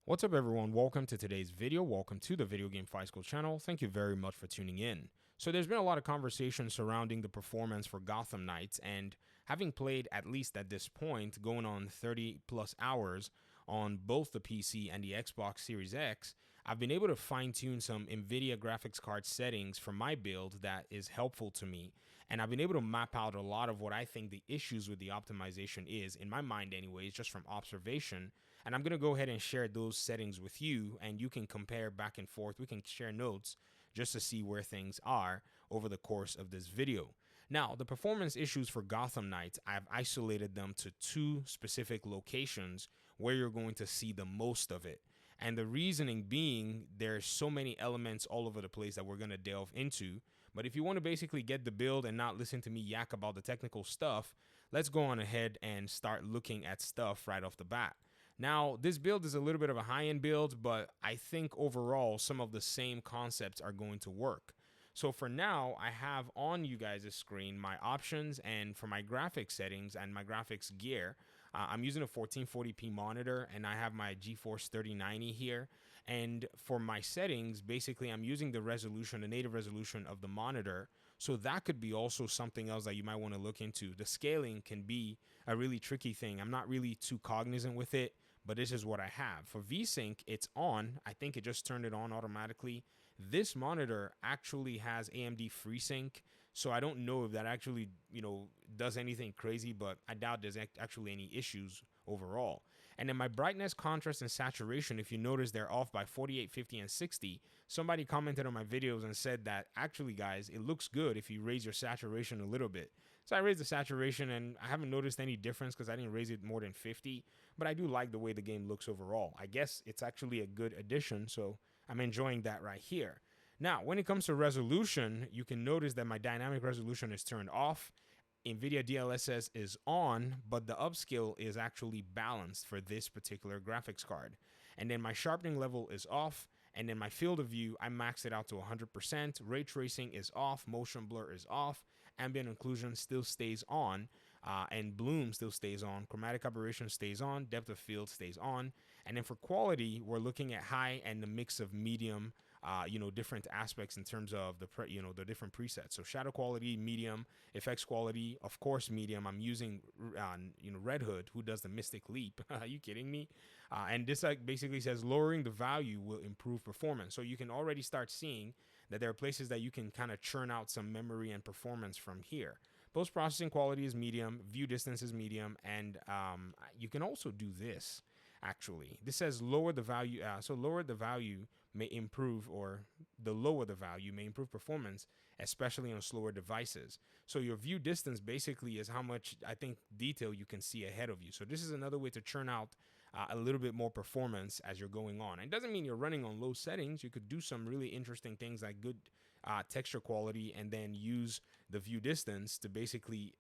What's up everyone, welcome to today's video, welcome to the Video Game Fight School channel. Thank you very much for tuning in. So there's been a lot of conversation surrounding the performance for Gotham Knights, and having played at least at this point going on 30 plus hours on both the PC and the Xbox Series X, I've been able to fine-tune some NVIDIA graphics card settings for my build that is helpful to me, and I've been able to map out a lot of what I think the issues with the optimization is, in my mind anyways, just from observation, and I'm going to go ahead and share those settings with you, and you can compare back and forth. We can share notes just to see where things are over the course of this video. Now, the performance issues for Gotham Knights, I've isolated them to two specific locations where you're going to see the most of it. And the reasoning being, there's so many elements all over the place that we're going to delve into. But if you want to basically get the build and not listen to me yak about the technical stuff, let's go on ahead and start looking at stuff right off the bat. Now, this build is a little bit of a high-end build, but I think overall some of the same concepts are going to work. So for now, I have on you guys' screen my options, and for my graphics settings and my graphics gear, I'm using a 1440p monitor, and I have my GeForce 3090 here. And for my settings, basically I'm using the resolution, the native resolution of the monitor. So that could be also something else that you might want to look into. The scaling can be a really tricky thing. I'm not really too cognizant with it, but this is what I have. For VSync, it's on. I think it just turned it on automatically. This monitor actually has AMD FreeSync, so I don't know if that actually, does anything crazy, but I doubt there's actually any issues overall. And then my brightness, contrast, and saturation, if you notice, they're off by 48, 50, and 60. Somebody commented on my videos and said that, actually, guys, it looks good if you raise your saturation a little bit. So I raised the saturation, and I haven't noticed any difference because I didn't raise it more than 50, but I do like the way the game looks overall. I guess it's actually a good addition, so I'm enjoying that right here. Now, when it comes to resolution, you can notice that my dynamic resolution is turned off. NVIDIA DLSS is on, but the upscale is actually balanced for this particular graphics card. And then my sharpening level is off, and then my field of view, I maxed it out to 100%. Ray tracing is off, motion blur is off, ambient occlusion still stays on, and bloom still stays on, chromatic aberration stays on, depth of field stays on. And then for quality, we're looking at high and the mix of medium, different aspects in terms of the different presets. So shadow quality, medium, effects quality, of course, medium. I'm using, Red Hood, who does the Mystic Leap. Are you kidding me? And this basically says lowering the value will improve performance. So you can already start seeing that there are places that you can kind of churn out some memory and performance from here. Post-processing quality is medium, view distance is medium, and you can also do this. Actually, this says lower the value. So lower the value may improve, or the lower the value may improve performance, especially on slower devices. So your view distance basically is how much, I think, detail you can see ahead of you. So this is another way to churn out a little bit more performance as you're going on. It doesn't mean you're running on low settings. You could do some really interesting things like good texture quality, and then use the view distance to basically,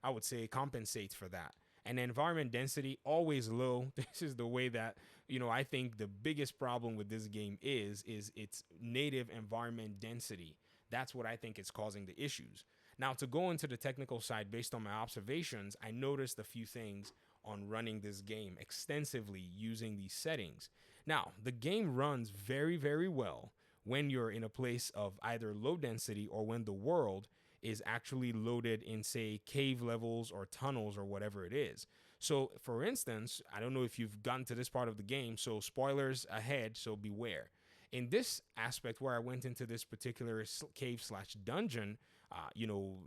I would say compensate for that. And environment density, always low. This is the way that, I think the biggest problem with this game is its native environment density. That's what I think is causing the issues. Now, to go into the technical side, based on my observations, I noticed a few things on running this game extensively using these settings. Now, the game runs very, very well when you're in a place of either low density, or when the world is actually loaded in, say, cave levels or tunnels or whatever it is. So, for instance, I don't know if you've gotten to this part of the game, so spoilers ahead, so beware. In this aspect where I went into this particular cave/dungeon,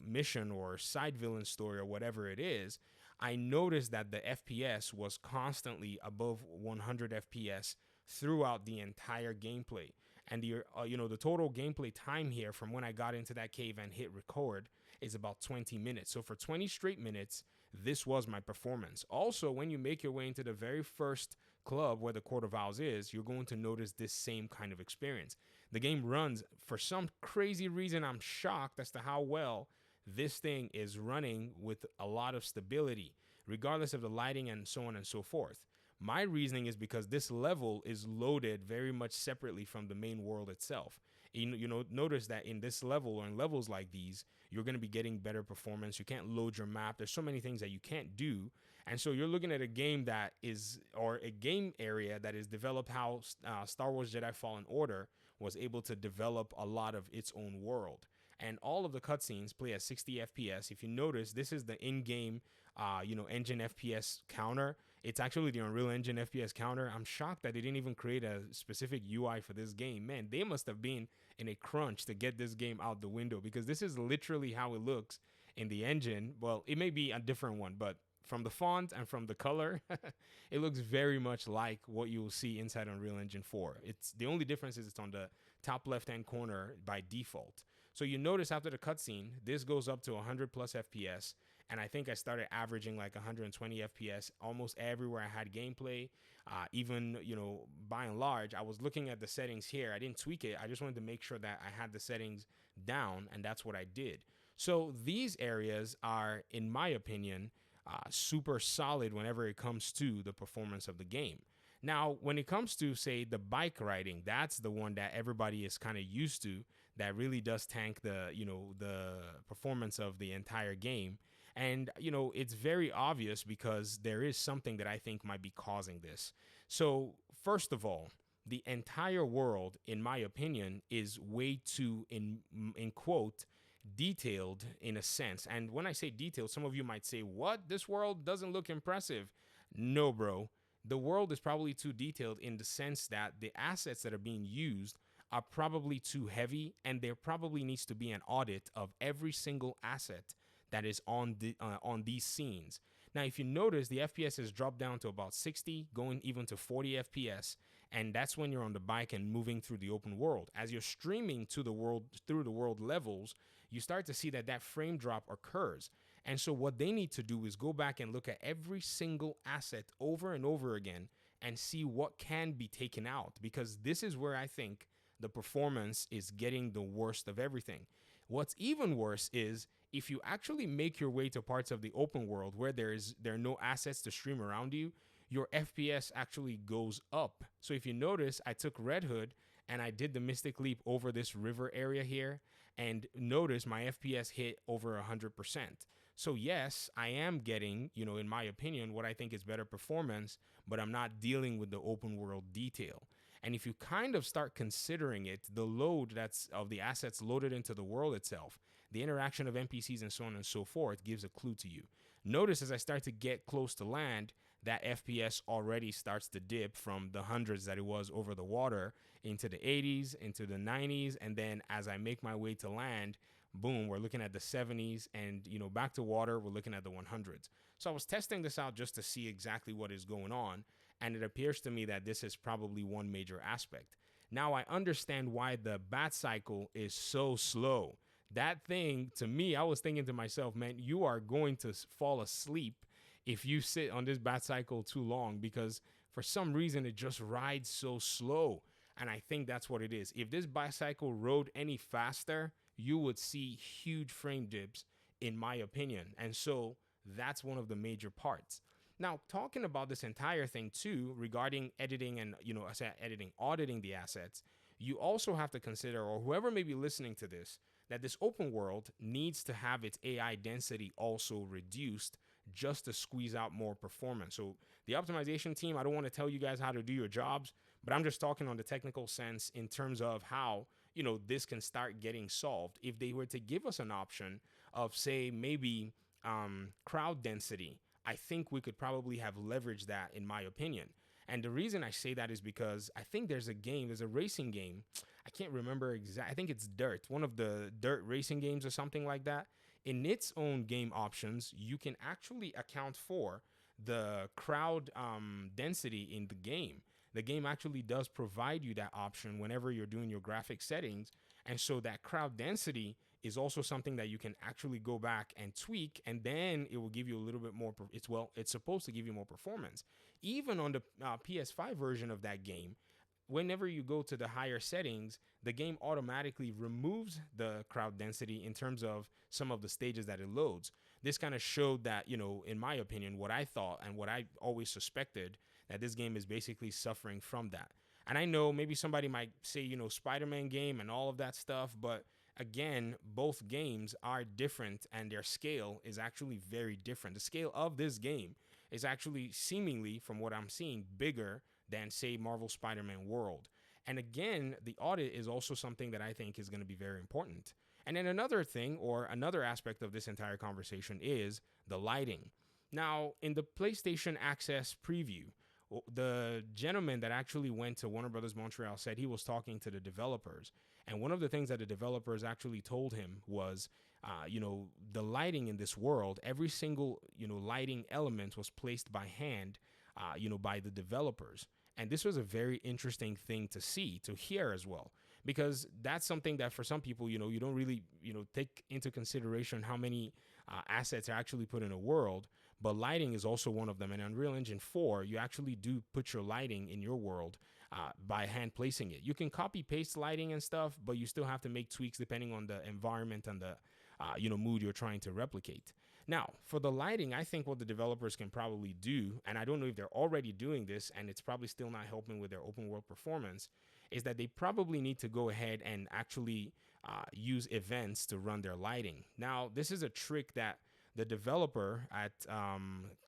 mission or side villain story or whatever it is, I noticed that the FPS was constantly above 100 FPS throughout the entire gameplay. And the total gameplay time here from when I got into that cave and hit record is about 20 minutes. So for 20 straight minutes, this was my performance. Also, when you make your way into the very first club where the Court of Owls is, you're going to notice this same kind of experience. The game runs, for some crazy reason, I'm shocked as to how well this thing is running with a lot of stability, regardless of the lighting and so on and so forth. My reasoning is because this level is loaded very much separately from the main world itself. Notice that in this level, or in levels like these, you're going to be getting better performance. You can't load your map. There's so many things that you can't do. And so you're looking at a game that is, or a game area that is developed how Star Wars Jedi Fallen Order was able to develop a lot of its own world. And all of the cutscenes play at 60 FPS. If you notice, this is the in-game, engine FPS counter. It's actually the Unreal Engine FPS counter. I'm shocked that they didn't even create a specific UI for this game. Man, they must have been in a crunch to get this game out the window, because this is literally how it looks in the engine. Well, it may be a different one, but from the font and from the color, it looks very much like what you will see inside Unreal Engine 4. It's the only difference is it's on the top left-hand corner by default. So you notice after the cutscene, this goes up to 100 plus FPS, and I think I started averaging like 120 FPS almost everywhere I had gameplay. Even, by and large, I was looking at the settings here. I didn't tweak it. I just wanted to make sure that I had the settings down, and that's what I did. So these areas are, in my opinion, super solid whenever it comes to the performance of the game. Now, when it comes to, say, the bike riding, that's the one that everybody is kind of used to, that really does tank the performance of the entire game. And, it's very obvious because there is something that I think might be causing this. So, first of all, the entire world, in my opinion, is way too, in quote, detailed in a sense. And when I say detailed, some of you might say, what? This world doesn't look impressive. No, bro. The world is probably too detailed in the sense that the assets that are being used are probably too heavy, and there probably needs to be an audit of every single asset that is on these scenes. Now, if you notice, the FPS has dropped down to about 60, going even to 40 FPS, and that's when you're on the bike and moving through the open world. As you're streaming to the world through the world levels, you start to see that frame drop occurs. And so what they need to do is go back and look at every single asset over and over again and see what can be taken out, because this is where I think the performance is getting the worst of everything. What's even worse is if you actually make your way to parts of the open world where there are no assets to stream around you, your FPS actually goes up. So if you notice, I took Red Hood and I did the Mystic Leap over this river area here, and notice my FPS hit over 100%. So yes, I am getting, in my opinion, what I think is better performance, but I'm not dealing with the open world detail. And if you kind of start considering it, the load that's of the assets loaded into the world itself, the interaction of NPCs and so on and so forth gives a clue to you. Notice as I start to get close to land, that FPS already starts to dip from the hundreds that it was over the water into the 80s, into the 90s. And then as I make my way to land, boom, we're looking at the 70s, and, back to water, we're looking at the 100s. So I was testing this out just to see exactly what is going on. And it appears to me that this is probably one major aspect. Now I understand why the bat cycle is so slow. That thing, to me, I was thinking to myself, man, you are going to fall asleep if you sit on this bat cycle too long, because for some reason it just rides so slow. And I think that's what it is. If this bicycle rode any faster, you would see huge frame dips, in my opinion. And so that's one of the major parts. Now, talking about this entire thing too, regarding editing and, I say editing, auditing the assets, you also have to consider, or whoever may be listening to this, that this open world needs to have its AI density also reduced just to squeeze out more performance. So the optimization team, I don't want to tell you guys how to do your jobs, but I'm just talking on the technical sense in terms of how, this can start getting solved. If they were to give us an option of, say, maybe crowd density, I think we could probably have leveraged that, in my opinion. And the reason I say that is because I think there's a racing game. I can't remember exactly. I think it's Dirt, one of the Dirt racing games or something like that. In its own game options, you can actually account for the crowd density in the game. The game actually does provide you that option whenever you're doing your graphic settings. And so that crowd density is also something that you can actually go back and tweak, and then it will give you a little bit more. It's supposed to give you more performance. Even on the PS5 version of that game, whenever you go to the higher settings, the game automatically removes the crowd density in terms of some of the stages that it loads. This kind of showed that, in my opinion, what I thought and what I always suspected, that this game is basically suffering from that. And I know maybe somebody might say, Spider-Man game and all of that stuff, but again, both games are different and their scale is actually very different. The scale of this game is actually seemingly, from what I'm seeing, bigger than, say, Marvel Spider-Man World. And again, the audit is also something that I think is going to be very important. And then another thing, or another aspect of this entire conversation, is the lighting. Now, in the PlayStation Access preview, the gentleman that actually went to Warner Brothers Montreal said he was talking to the developers. And one of the things that the developers actually told him was, the lighting in this world, every single, lighting element was placed by hand, by the developers. And this was a very interesting thing to see, to hear as well, because that's something that for some people, you don't really, take into consideration how many assets are actually put in a world. But lighting is also one of them. And Unreal Engine 4, you actually do put your lighting in your world by hand placing it. You can copy paste lighting and stuff, but you still have to make tweaks depending on the environment and the mood you're trying to replicate. Now, for the lighting, I think what the developers can probably do, and I don't know if they're already doing this, and it's probably still not helping with their open world performance, is that they probably need to go ahead and actually use events to run their lighting. Now, this is a trick that the developer at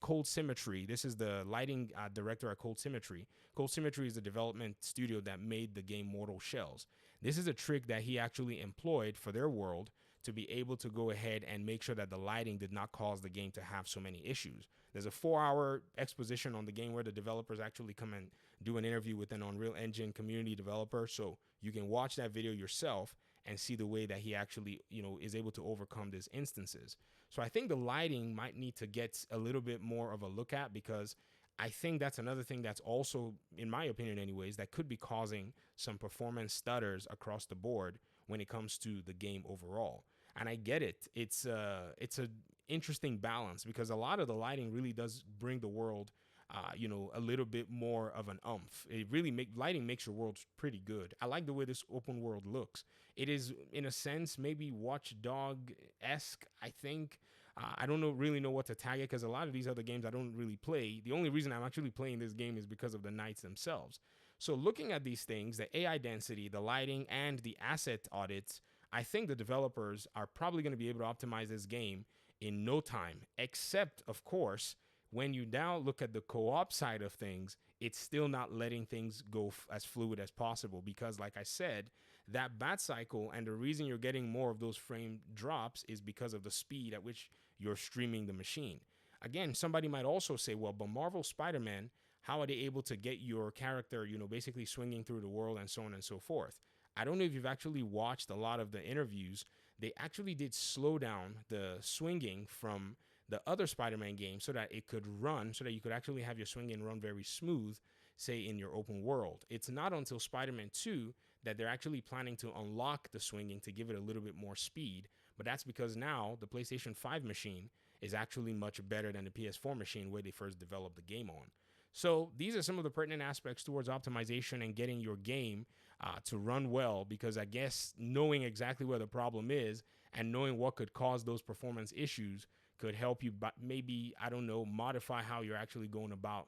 Cold Symmetry, this is the lighting director at Cold Symmetry. Cold Symmetry is the development studio that made the game Mortal Shells. This is a trick that he actually employed for their world to be able to go ahead and make sure that the lighting did not cause the game to have so many issues. There's a 4-hour exposition on the game where the developers actually come and do an interview with an Unreal Engine community developer. So you can watch that video yourself and see the way that he actually, is able to overcome these instances. So I think the lighting might need to get a little bit more of a look at, because I think that's another thing that's also, in my opinion anyways, that could be causing some performance stutters across the board when it comes to the game overall. And I get it. It's a interesting balance, because a lot of the lighting really does bring the world a little bit more of an oomph. It really lighting makes your world pretty good. I like the way this open world looks. It is, in a sense, maybe Watchdog-esque, I think. I don't really know what to tag it, because a lot of these other games I don't really play. The only reason I'm actually playing this game is because of the knights themselves. So looking at these things, the AI density, the lighting, and the asset audits, I think the developers are probably going to be able to optimize this game in no time, except, of course, when you now look at the co-op side of things, it's still not letting things go as fluid as possible, because, like I said, that bat cycle, and the reason you're getting more of those frame drops is because of the speed at which you're streaming the machine. Again, somebody might also say, well, but Marvel Spider-Man, how are they able to get your character, basically swinging through the world and so on and so forth? I don't know if you've actually watched a lot of the interviews. They actually did slow down the swinging from the other Spider-Man games so that it could run, so that you could actually have your swinging run very smooth, say, in your open world. It's not until Spider-Man 2 that they're actually planning to unlock the swinging to give it a little bit more speed. But that's because now the PlayStation 5 machine is actually much better than the PS4 machine where they first developed the game on. So these are some of the pertinent aspects towards optimization and getting your game to run well, because I guess knowing exactly where the problem is and knowing what could cause those performance issues could help you maybe, I don't know, modify how you're actually going about,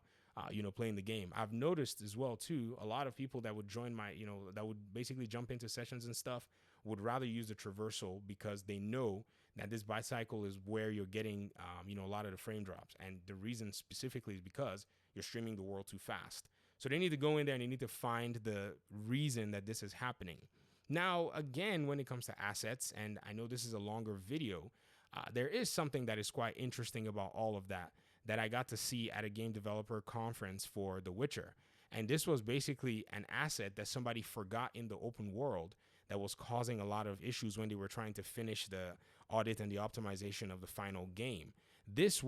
playing the game. I've noticed as well, too, a lot of people that would join that would basically jump into sessions and stuff would rather use the traversal, because they know that this bicycle is where you're getting, a lot of the frame drops. And the reason specifically is because you're streaming the world too fast. So they need to go in there and they need to find the reason that this is happening. Now, again, when it comes to assets, and I know this is a longer video, there is something that is quite interesting about all of that I got to see at a game developer conference for The Witcher. And this was basically an asset that somebody forgot in the open world that was causing a lot of issues when they were trying to finish the audit and the optimization of the final game. This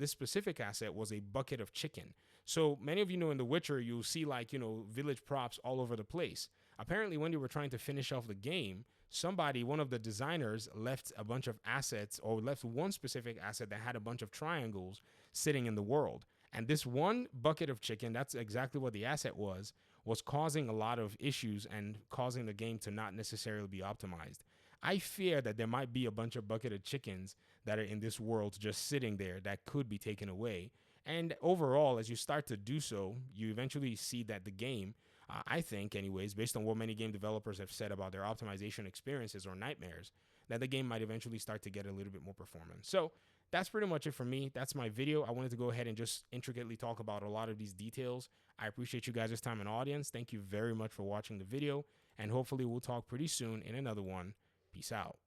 specific asset was a bucket of chicken. So many of you know in The Witcher, you'll see village props all over the place. Apparently, when they were trying to finish off the game, one of the designers, left a bunch of assets, or left one specific asset that had a bunch of triangles sitting in the world. And this one bucket of chicken, that's exactly what the asset was causing a lot of issues and causing the game to not necessarily be optimized. I fear that there might be a bunch of bucket of chickens that are in this world just sitting there that could be taken away. And overall, as you start to do so, you eventually see that the game, I think anyways, based on what many game developers have said about their optimization experiences or nightmares, that the game might eventually start to get a little bit more performance. So that's pretty much it for me. That's my video. I wanted to go ahead and just intricately talk about a lot of these details. I appreciate you guys' time and audience. Thank you very much for watching the video, and hopefully we'll talk pretty soon in another one. Peace out.